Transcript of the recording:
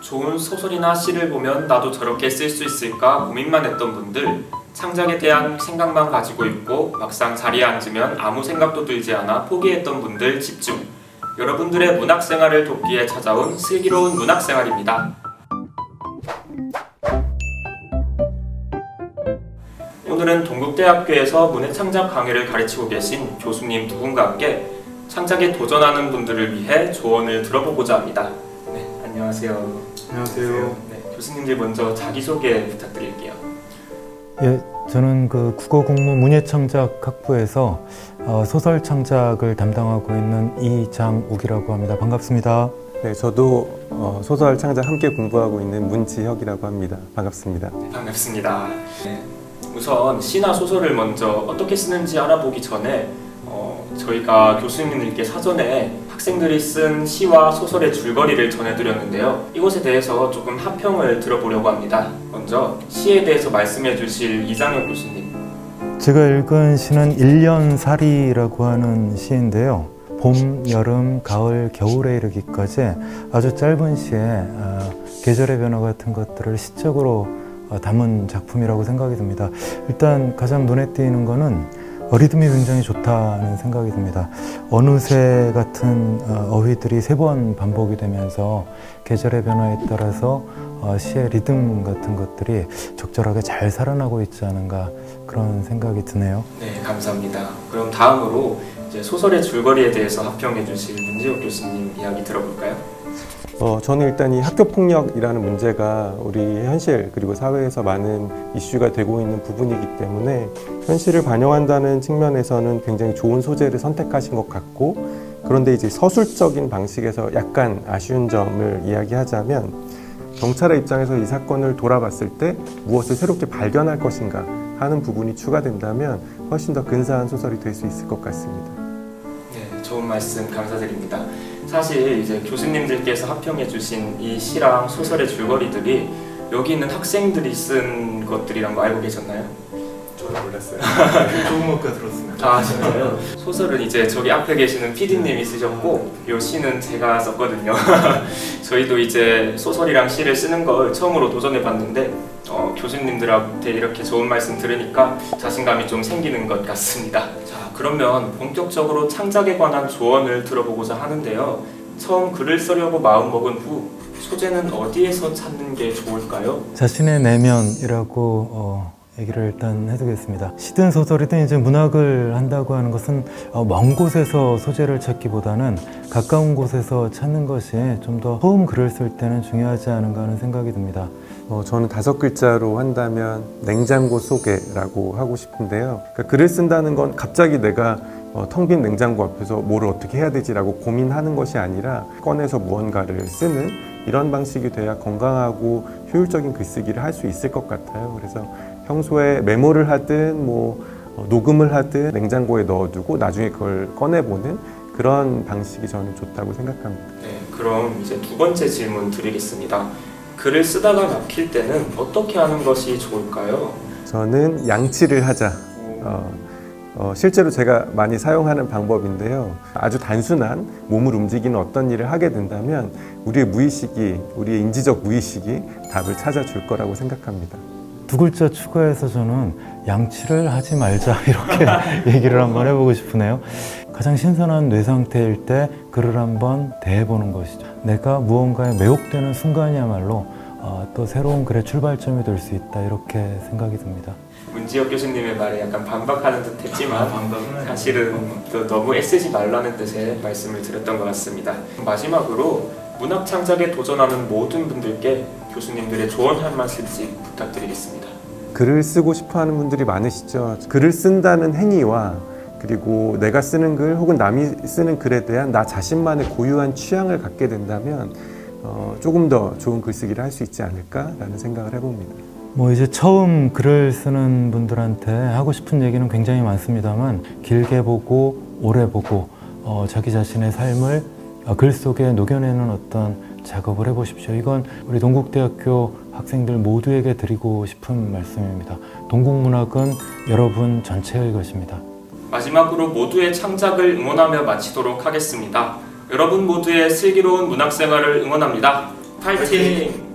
좋은 소설이나 시를 보면 나도 저렇게 쓸 수 있을까 고민만 했던 분들, 창작에 대한 생각만 가지고 있고 막상 자리에 앉으면 아무 생각도 들지 않아 포기했던 분들 집중! 여러분들의 문학생활을 돕기에 찾아온 슬기로운 문학생활입니다. 오늘은 동국대학교에서 문해창작 강의를 가르치고 계신 교수님 두 분과 함께 창작에 도전하는 분들을 위해 조언을 들어보고자 합니다. 네, 안녕하세요. 안녕하세요. 네, 교수님들 먼저 자기소개 부탁드릴게요. 예, 저는 국어국문 문예창작학부에서 소설 창작을 담당하고 있는 이장욱이라고 합니다. 반갑습니다. 네, 저도 소설 창작 함께 공부하고 있는 문지혁이라고 합니다. 반갑습니다. 네, 반갑습니다. 네, 우선 시나 소설을 먼저 어떻게 쓰는지 알아보기 전에 저희가 교수님들께 사전에 학생들이 쓴 시와 소설의 줄거리를 전해드렸는데요. 이것에 대해서 조금 합평을 들어보려고 합니다. 먼저 시에 대해서 말씀해 주실 이장혁 교수님. 제가 읽은 시는 일년살이라고 하는 시인데요. 봄, 여름, 가을, 겨울에 이르기까지 아주 짧은 시에 계절의 변화 같은 것들을 시적으로 담은 작품이라고 생각이 듭니다. 일단 가장 눈에 띄는 거는 리듬이 굉장히 좋다는 생각이 듭니다. 어느새 같은 어휘들이 3번 반복이 되면서 계절의 변화에 따라서 시의 리듬 같은 것들이 적절하게 잘 살아나고 있지 않은가 그런 생각이 드네요. 네, 감사합니다. 그럼 다음으로 이제 소설의 줄거리에 대해서 합평해 주실 문지혁 교수님 이야기 들어볼까요? 저는 일단 이 학교폭력이라는 문제가 우리 현실 그리고 사회에서 많은 이슈가 되고 있는 부분이기 때문에 현실을 반영한다는 측면에서는 굉장히 좋은 소재를 선택하신 것 같고, 그런데 이제 서술적인 방식에서 약간 아쉬운 점을 이야기하자면 경찰의 입장에서 이 사건을 돌아봤을 때 무엇을 새롭게 발견할 것인가 하는 부분이 추가된다면 훨씬 더 근사한 소설이 될 수 있을 것 같습니다. 네, 좋은 말씀 감사드립니다. 사실 이제 교수님들께서 합평해 주신 이 시랑 소설의 줄거리들이 여기 있는 학생들이 쓴 것들이란 거 알고 계셨나요? 저도 몰랐어요. 좋은 것까 들었습니다. 아, 진짜요? 소설은 이제 저기 앞에 계시는 PD님이 쓰셨고 이 시는 제가 썼거든요. 저희도 이제 소설이랑 시를 쓰는 걸 처음으로 도전해 봤는데 교수님들한테 이렇게 좋은 말씀 들으니까 자신감이 좀 생기는 것 같습니다. 자, 그러면 본격적으로 창작에 관한 조언을 들어보고자 하는데요. 처음 글을 쓰려고 마음먹은 후 소재는 어디에서 찾는 게 좋을까요? 자신의 내면이라고 얘기를 일단 해두겠습니다. 시든 소설이든 이제 문학을 한다고 하는 것은 먼 곳에서 소재를 찾기보다는 가까운 곳에서 찾는 것이 좀 더 처음 글을 쓸 때는 중요하지 않은가 하는 생각이 듭니다. 저는 5글자로 한다면 냉장고 속에라고 하고 싶은데요. 그러니까 글을 쓴다는 건 갑자기 내가 텅 빈 냉장고 앞에서 뭐를 어떻게 해야 되지라고 고민하는 것이 아니라 꺼내서 무언가를 쓰는 이런 방식이 돼야 건강하고 효율적인 글쓰기를 할 수 있을 것 같아요. 그래서 평소에 메모를 하든 녹음을 하든 냉장고에 넣어두고 나중에 그걸 꺼내보는 그런 방식이 저는 좋다고 생각합니다. 네, 그럼 이제 두 번째 질문 드리겠습니다. 글을 쓰다가 막힐 때는 어떻게 하는 것이 좋을까요? 저는 양치를 하자. 실제로 제가 많이 사용하는 방법인데요. 아주 단순한 몸을 움직이는 어떤 일을 하게 된다면 우리의 무의식이, 우리의 인지적 무의식이 답을 찾아줄 거라고 생각합니다. 2글자 추가해서 저는 양치를 하지 말자 이렇게 얘기를 한번 해보고 싶으네요. 가장 신선한 뇌 상태일 때 글을 한번 대해보는 것이죠. 내가 무언가에 매혹되는 순간이야말로 또 새로운 글의 출발점이 될 수 있다 이렇게 생각이 듭니다. 문지혁 교수님의 말에 약간 반박하는 듯 했지만 사실은 또 너무 애쓰지 말라는 뜻의 말씀을 드렸던 것 같습니다. 마지막으로 문학 창작에 도전하는 모든 분들께 교수님들의 조언 한 말씀씩 부탁드리겠습니다. 글을 쓰고 싶어하는 분들이 많으시죠. 글을 쓴다는 행위와 그리고 내가 쓰는 글 혹은 남이 쓰는 글에 대한 나 자신만의 고유한 취향을 갖게 된다면 조금 더 좋은 글쓰기를 할 수 있지 않을까라는 생각을 해봅니다. 이제 처음 글을 쓰는 분들한테 하고 싶은 얘기는 굉장히 많습니다만 길게 보고 오래 보고 자기 자신의 삶을 글 속에 녹여내는 어떤 작업을 해보십시오. 이건 우리 동국대학교 학생들 모두에게 드리고 싶은 말씀입니다. 동국문학은 여러분 전체의 것입니다. 마지막으로 모두의 창작을 응원하며 마치도록 하겠습니다. 여러분 모두의 슬기로운 문학생활을 응원합니다. 파이팅!